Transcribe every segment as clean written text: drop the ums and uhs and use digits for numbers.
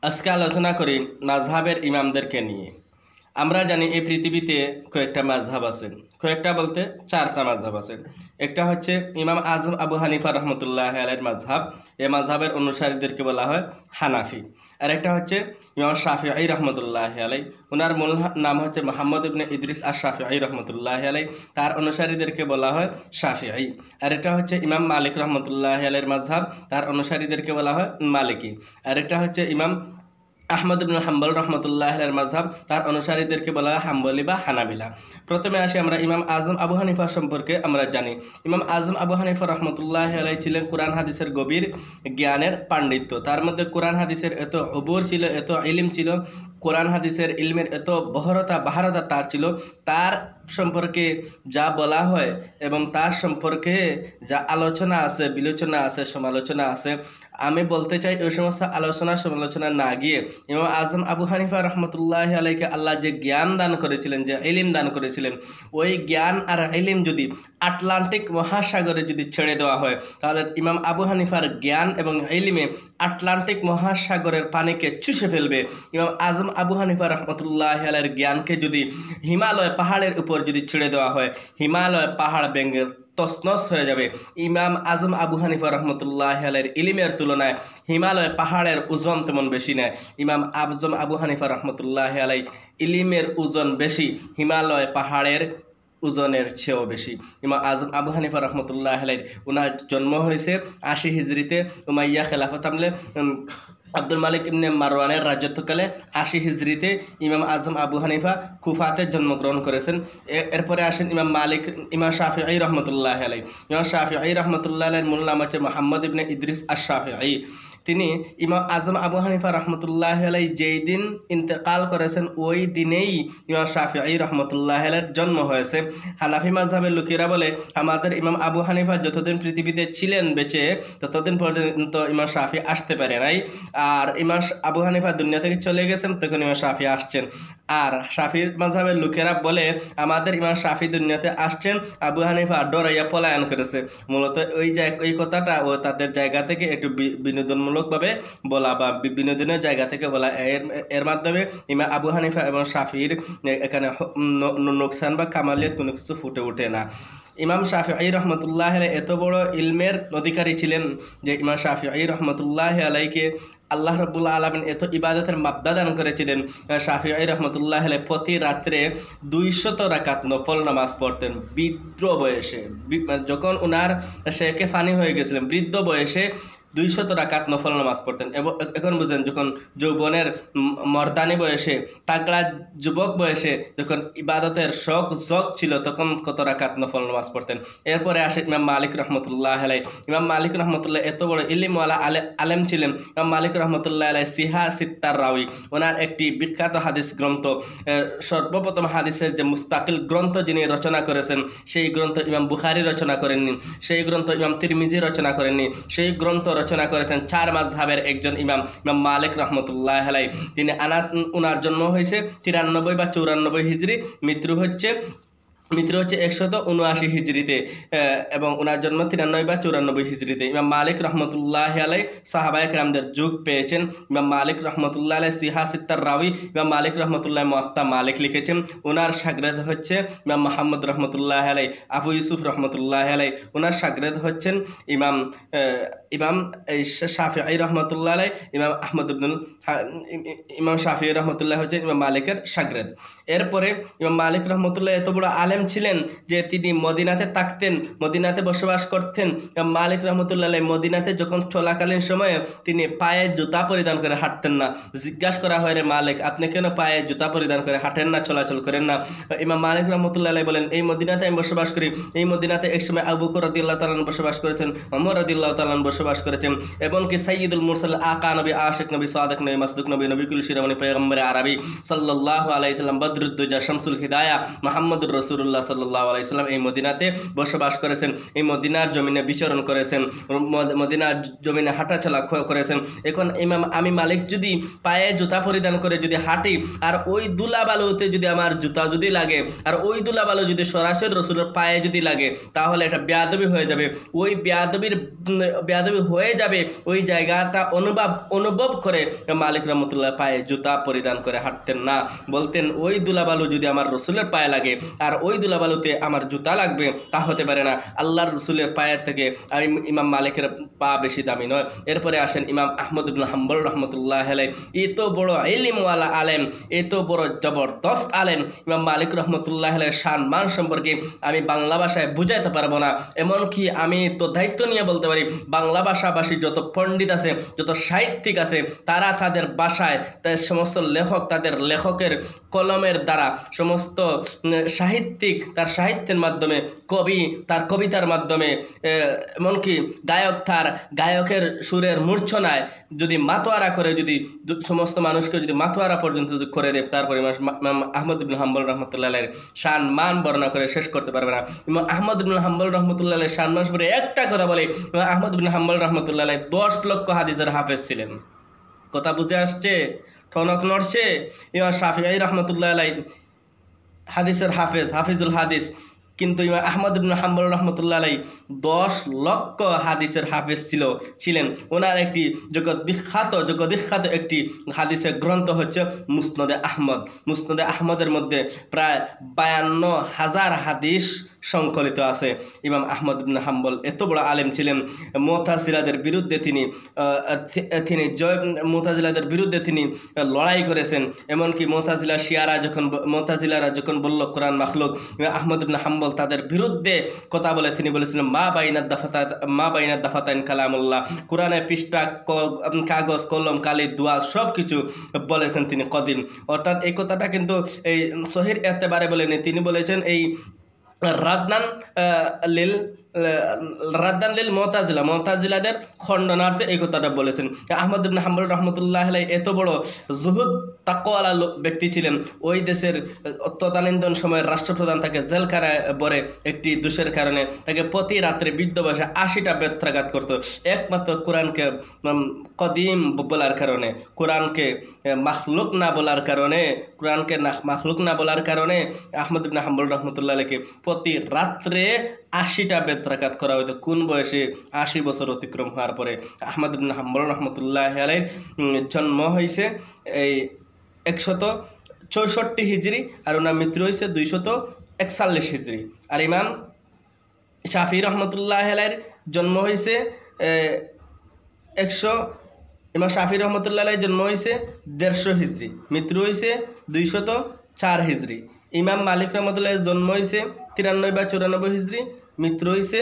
আজকে আলোচনা করি মাযহাবের ইমামদেরকে নিয়ে। আমরা জানি এই পৃথিবীতে কয়েকটা মাযহাব আছে, কয়েকটা বলতে চারটা মাযহাব আছে। একটা হচ্ছে ইমাম আজম আবু হানিফা রহমতুল্লাহ আলাইহির মাযহাব, এই মাযহাবের অনুসারীদেরকে বলা হয় হানাফি। আর একটা হচ্ছে ইমাম শাফিঈ রহমতুল্লাহ আলাইহি, ওনার মূল নাম হচ্ছে মুহাম্মদ ইবনে ইদ্রিস আশ-শাফিঈ রহমতুল্লাহ আলাইহি, তার অনুসারীদেরকে বলা হয় শাফিঈ। আর একটা হচ্ছে ইমাম মালিক রহমতুল্লাহ আলাইহির মাযহাব, তার অনুসারীদেরকে বলা হয় মালিকি। আর একটা হচ্ছে ইমাম আহমদ ইবনে হাম্বল রহমতুল্লাহ আলাইহির মাযহাব, তার অনুসারীদেরকে বলা হয় হাম্বলি বা হানাবিলা। প্রথমে আসি আমরা ইমাম আজম আবু হানিফা সম্পর্কে আমরা জানি। ইমাম আজম আবু হানিফা রহমতুল্লাহ আলাইহি ছিলেন কোরআন হাদিসের গভীর জ্ঞানের পাণ্ডিত্য। তার মধ্যে কোরআন হাদিসের এত উবর ছিল, এত ইলম ছিল, কোরআন হাদিসের ইলমের এত বাহারতা তার ছিল, তার সম্পর্কে যা বলা হয় এবং তার সম্পর্কে যা আলোচনা আছে, বিলোচনা আছে, সমালোচনা আছে, আমি বলতে চাই ওই সমস্ত আলোচনা সমালোচনা না গিয়ে ইমাম আজম আবু হানিফা রহমতুল্লাহ আলাইহিকে আল্লাহ যে জ্ঞান দান করেছিলেন, যে ইলম দান করেছিলেন, ওই জ্ঞান আর ইলম যদি আটলান্টিক মহাসাগরে যদি ছেড়ে দেওয়া হয়, তাহলে ইমাম আবু হানিফার জ্ঞান এবং ইলমে আটলান্টিক মহাসাগরের পানিকে চুষে ফেলবে। ইমাম আজম আবু হানিফা রহমতুল্লাহ আলাইহির জ্ঞানকে যদি হিমালয় পাহাড়ের উপর যদি ছেড়ে দেওয়া হয়, হিমালয় পাহাড় ভেঙে তছনছ হয়ে যাবে। ইমাম আজম আবু হানিফা রহমতুল্লাহ আলাইহির ইলমের তুলনায় হিমালয় পাহাড়ের ওজন তেমন বেশি নয়। ইমাম আজম আবু হানিফা রহমতুল্লাহ আলাইহি ইলমের ওজন বেশি, হিমালয় পাহাড়ের ওজনের চেয়েও বেশি। ইমাম আজম আবু হানিফা রহমতুল্লাহ আলাইহি, ওনার জন্ম হয়েছে 80 হিজরিতে, উমাইয়া খেলাফত আমলে আব্দুল মালিক ইবনে মারওয়ানের রাজত্বকালে 80 হিজরিতে ইমাম আজম আবু হানিফা কুফাতে জন্মগ্রহণ করেছেন। এরপরে আসেন ইমাম শাফিঈ রহমতুল্লাহ আলাইহি। ইমাম শাফিঈ রহমতুল্লাহ আলাইহির মূল নাম হচ্ছে মুহাম্মদ ইবনে ইদ্রিস আশ-শাফিঈ। তিনি ইমাম আজম আবু হানিফা রহমতুল্লাহ আলাইহি যেই দিন ইন্তেকাল করেছেন, ওই দিনেই ইমাম শাফিঈ রহমতুল্লাহ আলাইহির জন্ম হয়েছে। হানাফি মাযহাবের লোকেরা বলে আমাদের ইমাম আবু হানিফা যতদিন পৃথিবীতে ছিলেন বেঁচে, ততদিন পর্যন্ত ইমাম শাফি আসতে পারে নাই। আর ইমাম আবু হানিফা দুনিয়া থেকে চলে গেছেন, তখন ইমাম শাফি আসছেন। আর শাফির মাযহাবের লোকেরা বলে আমাদের ইমাম শাফি দুনিয়াতে আসছেন, আবু হানিফা ডরাইয়া পলায়ন করেছে। মূলত ওই কথাটা ও তাদের জায়গা থেকে একটু বিনোদনমূলকভাবে বলা বা বিনোদনের জায়গা থেকে বলা। এর মাধ্যমে ইমাম আবু হানিফা এবং শাফির এখানে নোকসান বা কামালিয়াত কোনো কিছু ফুটে ওঠে না। ইমাম শাফিঈ রহমতুল্লাহ আলাইহি এত বড় ইলমের অধিকারী ছিলেন যে ইমাম শাফিঈ রহমতুল্লাহ আলাইহিকে আল্লাহ রাব্বুল আলামিন এত ইবাদতের মাবদা দান করেছিলেন। শাফিঈ রহমতুল্লাহ আলাইহি প্রতি রাত্রে 200 রাকাত নফল নামাজ পড়তেন। বৃদ্ধ বয়সে, যখন ওনার শেখে ফানি হয়ে গেছিলেন, বৃদ্ধ বয়সে 200 রাকাত নফল নামাজ পড়তেন। এবং এখন বুঝেন, যখন যৌবনের মর্দানি বয়সে, তাগড়া যুবক বয়সে যখন ইবাদতের শখ ছিল, তখন কত রাকাত নফল নামাজ পড়তেন। এরপরে আসে ইমাম মালিক রহমতুল্লাহ আলাইহি। ইমাম মালিক রহমতুল্লাহ এত বড় ইলমওয়ালা আলেম ছিলেন। ইমাম মালিক রহমতুল্লাহ আলাইহি সিহা সিত্তার রাওয়ি, ওনার একটি বিখ্যাত হাদিস গ্রন্থ, সর্বপ্রথম হাদিসের যে মুস্তাকিল গ্রন্থ যিনি রচনা করেছেন, সেই গ্রন্থ ইমাম বুখারী রচনা করেননি, সেই গ্রন্থ ইমাম তিরমিজি রচনা করেননি, সেই গ্রন্থ রচনা করেছেন 4 মাযহাবের একজন ইমাম মালিক রহমতুল্লাহ আলাইহি। তিনি উনার জন্ম হয়েছে 93 বা 94 হিজরি, মৃত্যু হচ্ছে 179 হিজরিতে, এবং ওনার জন্ম 93 বা 94 হিজরিতে। ইমাম মালিক রহমতুল্লাহ আলাইহি সাহাবায়ে কেরামদের যুগ পেয়েছেন। ইমাম মালিক রহমতুল্লাহ আলাইহি সিহা সিত্তার রাওয়ি, ইমাম মালিক রহমতুল্লাহ মুয়াত্তা মালিক লিখেছেন। ওনার শাগরেদ হচ্ছে ইমাম মুহাম্মদ রহমতুল্লাহ আলাইহি, আবু ইউসুফ রহমতুল্লাহ আলাইহি। ওনার শাগরেদ হচ্ছেন ইমাম শাফিঈ রহমতুল্লাহ আলাইহি। ইমাম শাফিঈ রহমতুল্লাহ হচ্ছেন ইমাম মালিকের শাগরেদ। এরপরে ইমাম মালিক রহমতুল্লাহ এত বড় আলেম ছিলেন যে তিনি মদিনাতে থাকতেন, মদিনাতে বসবাস করতেন। ইমাম মালিক রহমতুল্লাহ আলাইহি মদিনাতে যখন চলাকালীন সময়ে তিনি পায়ে জুতা পরিধান করে হাঁটতেন না। জিজ্ঞাসা করা হয়, রে মালিক, আপনি কেন পায়ে জুতা পরিধান করে হাঁটেন না, চলাচল করেন না? ইমাম মালিক রহমতুল্লাহ আলাইহি বলেন, এই মদিনাতে আমি বসবাস করি। এই মদিনাতে একসময় আবু বকর রাদিয়াল্লাহু তাআলা বসবাস করেছেন, ওমর রাদিয়াল্লাহু তাআলা বসবাস করেছেন, এবং কি সাইয়্যিদুল মুরসাল, আকা নবী, আশিক নবী, সাদিক নবী, মাসদুক নবী, নবীকুল শিরোমণি পয়গম্বর আরবি সাল্লাল্লাহু আলাইহি সাল্লাম, বদরুদ্দুজা, শামসুল হিদায়া, মুহাম্মদুর রাসূলুল্লাহ রাসূলুল্লাহ সাল্লাল্লাহু আলাইহি সাল্লাম এই মদিনাতে বসবাস করেছেন, এই মদিনার জমিনে বিচরণ করেছেন, মদিনার জমিনে হাঁটাচলা করেছেন। এখন আমি মালিক যদি পায়ে জুতা পরিধান করে যদি হাঁটি আর ওই ধুলাবালুতে যদি আমার জুতা যদি লাগে আর ওই ধুলাবালু যদি সরাসরি রসুলের পায়ে যদি লাগে তাহলে এটা বেয়াদবি হয়ে যাবে। ওই বেয়াদবি হয়ে যাবে, ওই জায়গাটা অনুভব করে মালিক রহমতুল্লাহ পায়ে জুতা পরিধান করে হাঁটতেন না, বলতেন ওই ধুলাবালু যদি আমার রসুলের পায়ে লাগে আর ওই ধুলাবালুতে আমার জুতা লাগবে তা হতে পারে না, আল্লাহর রসুলের পায়ের থেকে আমি ইমাম মালিকের পা বেশি দামি নয়। এরপরে আসেন ইমাম আহমদ ইবনে হাম্বল রহমতুল্লাহ আলাইহি, এত বড় ইলমওয়ালা আলেম, এত বড় জবরদস্ত আলেম ইমাম মালিক রহমতুল্লাহ আলাইহির শান মান সম্পর্কে আমি বাংলা ভাষায় বুঝাইতে পারবো না। এমনকি আমি তো দায়িত্ব নিয়ে বলতে পারি বাংলা ভাষাভাষী যত পণ্ডিত আছে, যত সাহিত্যিক আছে, তারা তাদের ভাষায় সমস্ত লেখক তাদের লেখকের কলমের দ্বারা, সমস্ত সাহিত্যিক তার সাহিত্যের মাধ্যমে, কবি তার কবিতার মাধ্যমে, এমনকি গায়ক তার গায়কের সুরের মূর্ছনায় যদি মাতোয়ারা করে, যদি সমস্ত মানুষকে যদি মাতোয়ারা পর্যন্ত যদি করে দেয়, তারপরে আহমদ ইবনে হাম্বল রহমতুল্লাহ আলাইহির শান মান বর্ণনা করে শেষ করতে পারবে না। আহমদ ইবনে হাম্বল রহমতুল্লাহ আলাইহির শান মান সম্পর্কে একটা কথা বলে, আহমদ ইবনে হাম্বল রহমতুল্লাহ আলাইহি 10 লক্ষ হাদিসের হাফেজ ছিলেন। কথা বুঝে আসছে? ঠনক নড়ছে? ইমাম শাফিঈ রহমতুল্লাহ আলাইহি হাদিসের হাফিজুল হাদিস, কিন্তু ইমাম আহমদ ইবনে হাম্বল রহমতুল্লাহ আলাইহি 10 লক্ষ হাদিসের হাফেজ ছিলেন। ওনার একটি জগৎবিখ্যাত একটি হাদিসের গ্রন্থ হচ্ছে মুসনদে আহমদ। মুসনদে আহমদের মধ্যে প্রায় 52,000 হাদিস সংকলিত আছে। ইমাম আহমদ ইবনে হাম্বল এত বড় আলেম ছিলেন, মুতাজিলাদের বিরুদ্ধে তিনি লড়াই করেছেন। এমনকি মুতাজিলারা যখন বলল কোরআন মাখলুক, আহমদ ইবনে হাম্বল তাদের বিরুদ্ধে কথা বলে তিনি বলেছিলেন মা বাইনা দাফাতাইন কালামুল্লাহ, কোরআনের পৃষ্ঠা, কাগজ, কলম, কালি, দোয়া সব কিছু বলেছেন তিনি কদিম। অর্থাৎ এই কথাটা কিন্তু এই সহিহ এতেবারে বলেনি, তিনি বলেছেন এই রাদ্দান লিল মুতাজিলাদের খণ্ডনার্থে এই কথাটা বলেছেন। আহমদ ইবনে হাম্বল রহমতুল্লাহ আলাইহি এত বড় জুহুদ তাকওয়ালা ব্যক্তি ছিলেন, ওই দেশের তদানীন্তন সময়ের রাষ্ট্রপ্রধান তাকে জেলখানায় ভরে একটি দোষের কারণে তাকে প্রতি রাত্রে বৃদ্ধ বয়সে 80টা বেত্রাঘাত করত, একমাত্র কোরআনকে কদিম বলার কারণে, কোরআনকে মাখলুক না বলার কারণে আহমদ ইবনে হাম্বল রহমতুল্লাহ আলাইহিকে প্রতি রাত্রে 80টা বেত্রাঘাত করা হইতো। কোন বয়সে? 80 বছর অতিক্রম হওয়ার পরে। আহমদ ইবনে হাম্বল রহমতুল্লাহ আলাইহির জন্ম হয়েছে এই 164 হিজরি আর ওনার মৃত্যু হয়েছে 241 হিজরি। আর ইমাম শাফি রহমতুল্লাহ আলাইহির জন্ম হয়েছে ইমাম শাফি রহমতুল্লাহ আলাইহির জন্ম হয়েছে 150 হিজরি, মৃত্যু হয়েছে 204 হিজরি। ইমাম মালিক রহমতুল্লাহ জন্ম হয়েছে 93 বা 94 হিজরি, মৃত্যু হয়েছে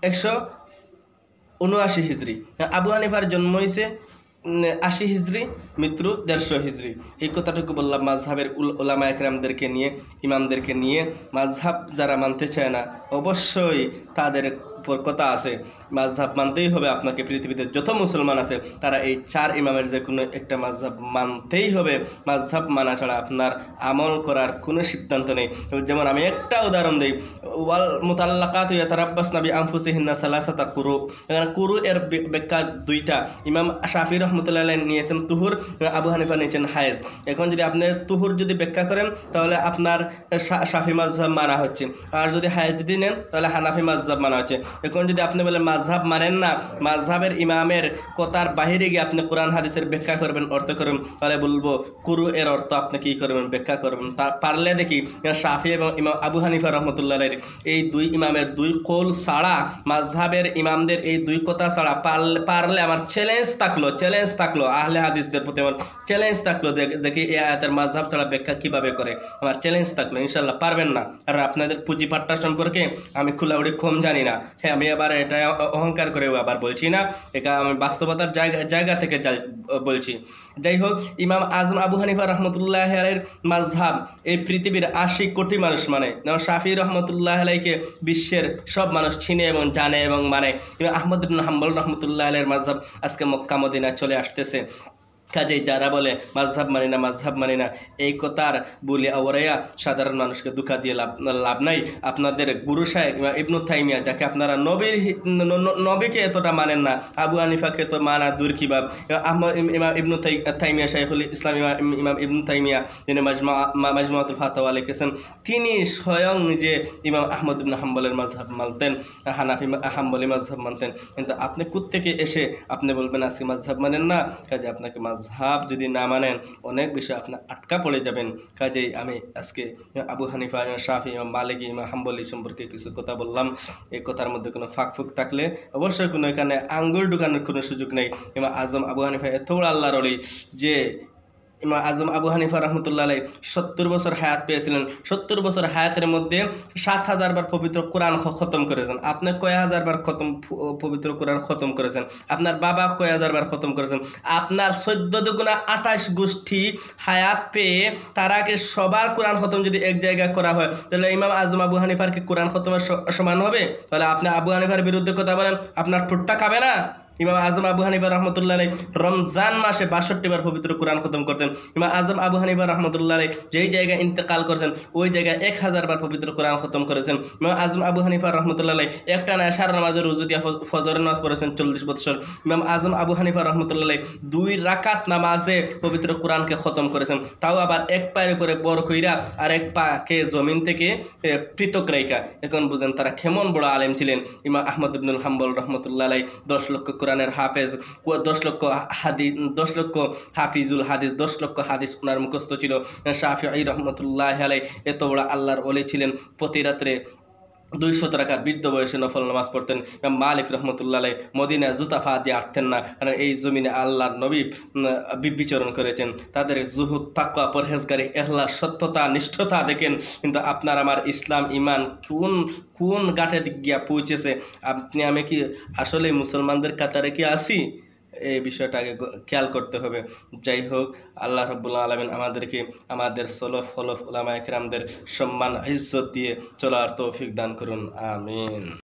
179 হিজরি। আবু হানিফার জন্ম হয়েছে 80 হিজরি, মৃত্যু 150 হিজরি। এই কথাটুকু বললাম মাযহাবের উলামা একরামদেরকে নিয়ে, ইমামদেরকে নিয়ে। মাযহাব যারা মানতে চায় না অবশ্যই তাদের উপর কথা আছে, মাযহাব মানতেই হবে আপনাকে। পৃথিবীতে যত মুসলমান আছে তারা এই 4 ইমামের যে কোনো একটা মাযহাব মানতেই হবে। মাযহাব মানা ছাড়া আপনার আমল করার কোনো সিদ্ধান্ত নেই। যেমন আমি একটা উদাহরণ দিই, ওয়াল মুতাল্লাকাতু ইয়াতারাব্বাসনা বিআনফুসিহিন্না সালাসাতা কুরু। এখানে কুরু এর ব্যাখ্যা 2টা। ইমাম শাফি রহমতুল্লাহ আলাইহি নিয়েছেন তুহুর, আবু হানিফা নিয়েছেন হায়েজ। এখন যদি আপনি তুহুর যদি ব্যাখ্যা করেন তাহলে আপনার শাফি মাযহাব মানা হচ্ছে, আর যদি হায়েজ যদি নেন তাহলে হানাফি মাযহাব মানা হচ্ছে। এখন যদি আপনি বলেন মাযহাব মানেন না, মাযহাবের ইমামের কথার বাহিরে গিয়ে আপনি কোরআন হাদিসের ব্যাখ্যা করবেন, অর্থ করবেন, তাহলে বলবো কুরু এর অর্থ আপনি কি করবেন? ব্যাখ্যা করবেন। পারলে দেখি শাফি এবং ইমাম আবু হানিফা রহমতুল্লাহ আলাইহি এই 2 ইমামের 2 কৌল ছাড়া, মাযহাবের ইমামদের এই 2 কথা ছাড়া পারলে আমার চ্যালেঞ্জ থাকলো আহলে হাদিসদের প্রতি আমার চ্যালেঞ্জ থাকলো, দেখি এই আয়াতের মাযহাব ছাড়া ব্যাখ্যা কিভাবে করে। আমার চ্যালেঞ্জ থাকলো, ইনশাআল্লাহ পারবেন না। আর আপনাদের পুঁজিপাট্টা সম্পর্কে আমি খোলাউড়ি কম জানি না। হ্যাঁ, আমি আবার এটা অহংকার করেও আবার বলছি না, এটা আমি বাস্তবতার জায়গা থেকে বলছি। যাই হোক, ইমাম আজম আবু হানিফা রহমতুল্লাহ আলাইহির মাযহাব এই পৃথিবীর 80 কোটি মানুষ মানে। যেমন শাফি রহমতুল্লাহ আলাইহিকে বিশ্বের সব মানুষ চিনে এবং জানে এবং মানে। ইমাম আহমদ ইবনে হাম্বল রহমতুল্লাহ আলাইহির মাযহাব আজকে মক্কা মদিনায় চলে আসতেছে। কাজেই যারা বলে মাযহাব মানি না এই কথার বলি আওরাইয়া সাধারণ মানুষকে দুঃখা দিয়ে লাভ নাই। আপনাদের গুরু শাইখ ইবনু তাইমিয়া, যাকে আপনারা নবীকে এতটা মানেন না, আবু হানিফাকে তো মানা দূর কি বাব, ইমাম ইবনু তাইমিয়া শাইখুল ইসলাম ইমাম ইবনু তাইমিয়া যিনি মাজমুআতুল ফাতাওয়া লিখেছেন, তিনি স্বয়ং নিজে ইমাম আহমদ ইবনে হাম্বলের মাযহাব মানতেন, হানাফি হাম্বলি মাযহাব মানতেন। কিন্তু আপনি কোত্থেকে এসে আপনি বলবেন আজকে মাযহাব মানেন না? কাজে আপনাকে মাযহাব যদি না মানেন অনেক বিষয় আপনি আটকা পড়ে যাবেন। কাজেই আমি আজকে আবু হানিফা, ইমাম শাফি, ইমাম মালিকি, ইমাম হাম্বলি সম্পর্কে কিছু কথা বললাম। এই কথার মধ্যে কোনো ফাঁক থাকলে অবশ্যই কোনো এখানে আঙ্গুল ঢুকানোর কোনো সুযোগ নেই। ইমাম আজম আবু হানিফা এত বড় আল্লাহর ওলি যে ইমাম আজম আবু হানিফা রহমতুল্লাহ আলাইহি 70 বছর হায়াত পেয়েছিলেন। 70 বছর হায়াতের মধ্যে 7000 বার পবিত্র কোরআন খতম করেছেন। আপনি কয় হাজার বার পবিত্র কোরআন খতম করেছেন? আপনার বাবা কয় হাজার বার খতম করেছেন? আপনার 14 দুগুণা 28 গোষ্ঠী হায়াত পেয়ে তারাকে সবার কোরআন খতম যদি এক জায়গায় করা হয়, তাহলে ইমাম আজম আবু হানিফার কি কোরআন খতমের সমান হবে? তাহলে আপনি আবু হানিফার বিরুদ্ধে কথা বলেন, আপনার ঠোঁটটা খাবে না? ইমাম আজম আবু হানিফা রহমতুল্লাহ আলাইহি রমজান মাসে 62 বার পবিত্র কোরআন খতম করতেন। ইমাম আজম আবু হানিফা রহমতুল্লাহ আলাইহি যেই জায়গায় ইন্তেকাল করেছেন ওই জায়গায় 1000 বার পবিত্র কোরআন খতম করেছেন। ইমাম আজম আবু হানিফা রহমতুল্লাহ আলাইহি একটা না সারা নামাজের রুজু দিয়া ফজরের নামাজ পড়েছেন 40 বছর। ইমাম আজম আবু হানিফা রহমতুল্লাহ আলাইহি 2 রাকাত নামাজে পবিত্র কোরআনকে খতম করেছেন, তাও আবার এক পায়ের উপরে বর কইরা আর এক পাকে জমিন থেকে পৃথক রাইকা। এখন বুঝেন তারা কেমন বড় আলেম ছিলেন। ইমাম আহমদ ইবনুল হাম্বল রহমতুল্লাহ আলাইহি 10 লক্ষ কোরআনের হাফেজ, 10 লক্ষ হাদিস, 10 লক্ষ হাফিজুল হাদিস, 10 লক্ষ হাদিস ওনার মুখস্থ ছিল। শাফিঈ রহমতুল্লাহ আলাইহি এত বড় আল্লাহর ওলি ছিলেন, প্রতি রাত্রে 200 রাকাত বৃদ্ধ বয়সে নফল নামাজ পড়তেন। মালিক রহমতুল্লাহ আলাইহি মদিনায় জুতা পা দিয়ে আটতেন না, কারণ এই জমিনে আল্লাহর নবী বিচরণ করেছেন। তাদের জুহুদ, তাকওয়া, পরহেজগারি, ইখলাস, সত্যতা, নিষ্ঠতা দেখেন। কিন্তু আপনার আমার ইসলাম ইমান কোন ঘাটে গিয়া পৌঁছেছে? আপনি আমি কি আসলে মুসলমানদের কাতারে কি আসি? এই বিষয়টা আগে খেয়াল করতে হবে। যাই হোক, আল্লাহ রাব্বুল আলামিন আমাদেরকে আমাদের সলফ উলামায়ে কেরামদের সম্মান ইজ্জত দিয়ে চলার তৌফিক দান করুন। আমিন।